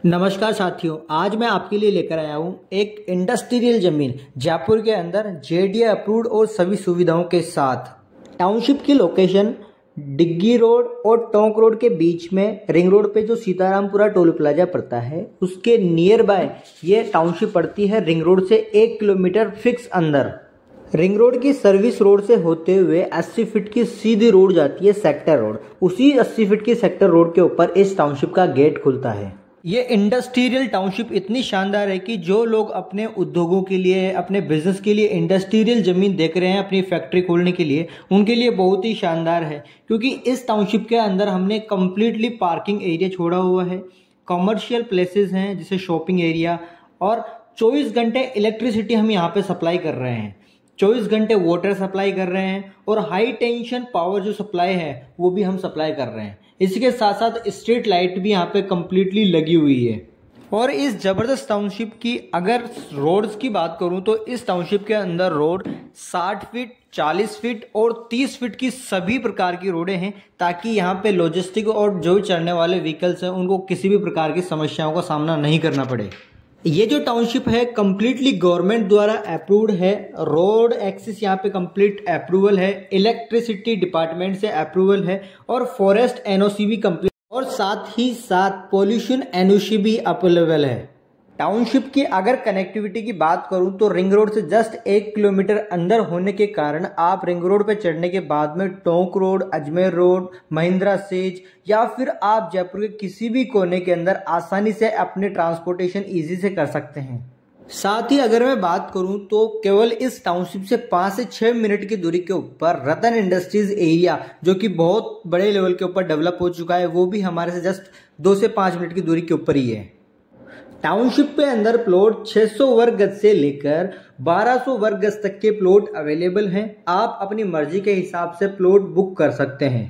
नमस्कार साथियों, आज मैं आपके लिए लेकर आया हूँ एक इंडस्ट्रियल जमीन जयपुर के अंदर जेडीए अप्रूव्ड और सभी सुविधाओं के साथ। टाउनशिप की लोकेशन डिग्गी रोड और टोंक रोड के बीच में रिंग रोड पे जो सीतारामपुरा टोल प्लाजा पड़ता है उसके नियर बाय ये टाउनशिप पड़ती है। रिंग रोड से 1 किलोमीटर फिक्स अंदर। रिंग रोड की सर्विस रोड से होते हुए 80 फीट की सीधी रोड जाती है सेक्टर रोड। उसी 80 फीट की सेक्टर रोड के ऊपर इस टाउनशिप का गेट खुलता है। ये इंडस्ट्रियल टाउनशिप इतनी शानदार है कि जो लोग अपने उद्योगों के लिए, अपने बिजनेस के लिए इंडस्ट्रियल जमीन देख रहे हैं अपनी फैक्ट्री खोलने के लिए, उनके लिए बहुत ही शानदार है। क्योंकि इस टाउनशिप के अंदर हमने कम्प्लीटली पार्किंग एरिया छोड़ा हुआ है, कमर्शियल प्लेसेस हैं जैसे शॉपिंग एरिया, और 24 घंटे इलेक्ट्रिसिटी हम यहाँ पे सप्लाई कर रहे हैं, 24 घंटे वाटर सप्लाई कर रहे हैं, और हाई टेंशन पावर जो सप्लाई है वो भी हम सप्लाई कर रहे हैं। इसके साथ साथ स्ट्रीट लाइट भी यहाँ पे कम्प्लीटली लगी हुई है। और इस जबरदस्त टाउनशिप की अगर रोड्स की बात करूं तो इस टाउनशिप के अंदर रोड 60 फीट, 40 फीट और 30 फीट की सभी प्रकार की रोडें हैं, ताकि यहाँ पे लॉजिस्टिक और जो चलने वाले व्हीकल्स हैं उनको किसी भी प्रकार की समस्याओं का सामना नहीं करना पड़े। ये जो टाउनशिप है कंप्लीटली गवर्नमेंट द्वारा अप्रूव्ड है। रोड एक्सिस यहाँ पे कंप्लीट अप्रूवल है, इलेक्ट्रिसिटी डिपार्टमेंट से अप्रूवल है, और फॉरेस्ट एनओसी भी कंप्लीट, और साथ ही साथ पोल्यूशन एनओसी भी अवेलेबल है। टाउनशिप की अगर कनेक्टिविटी की बात करूं तो रिंग रोड से जस्ट 1 किलोमीटर अंदर होने के कारण आप रिंग रोड पे चढ़ने के बाद में Tonk road, Ajmer road, Mahindra says, या फिर आप जयपुर के किसी भी कोने के अंदर आसानी से अपने ट्रांसपोर्टेशन इजी से कर सकते हैं। साथ ही अगर मैं बात करूं तो केवल इस टाउनशिप से 5 से 6 मिनट की दूरी के ऊपर रतन इंडस्ट्रीज एरिया, जो कि बहुत बड़े लेवल के ऊपर डेवलप हो चुका है, वो भी हमारे से जस्ट 2 से 5 मिनट की दूरी के ऊपर ही है। टाउनशिप पे अंदर प्लॉट 600 वर्ग गज से लेकर 1200 वर्ग गज तक के प्लॉट अवेलेबल हैं। आप अपनी मर्जी के हिसाब से प्लॉट बुक कर सकते हैं।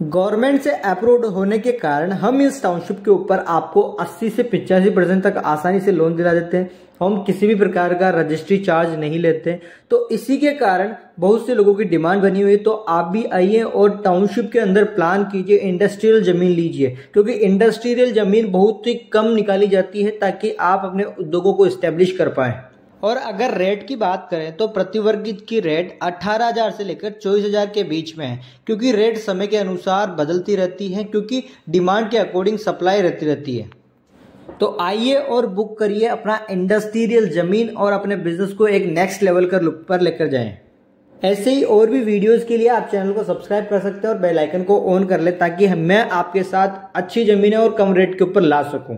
गवर्नमेंट से अप्रूव्ड होने के कारण हम इस टाउनशिप के ऊपर आपको 80 से 85% तक आसानी से लोन दिला देते हैं। हम किसी भी प्रकार का रजिस्ट्री चार्ज नहीं लेते। तो इसी के कारण बहुत से लोगों की डिमांड बनी हुई है। तो आप भी आइए और टाउनशिप के अंदर प्लान कीजिए, इंडस्ट्रियल जमीन लीजिए, क्योंकि इंडस्ट्रियल जमीन बहुत ही कम निकाली जाती है ताकि आप अपने उद्योगों को इस्टेब्लिश कर पाएं। और अगर रेट की बात करें तो प्रति वर्ग की रेट 18,000 से लेकर 24,000 के बीच में है, क्योंकि रेट समय के अनुसार बदलती रहती है, क्योंकि डिमांड के अकॉर्डिंग सप्लाई रहती है। तो आइए और बुक करिए अपना इंडस्ट्रियल जमीन और अपने बिजनेस को एक नेक्स्ट लेवल पर लेकर जाएं। ऐसे ही और भी वीडियोस के लिए आप चैनल को सब्सक्राइब कर सकते हैं और बेल आइकन को ऑन कर ले, ताकि मैं आपके साथ अच्छी जमीनें और कम रेट के ऊपर ला सकूं।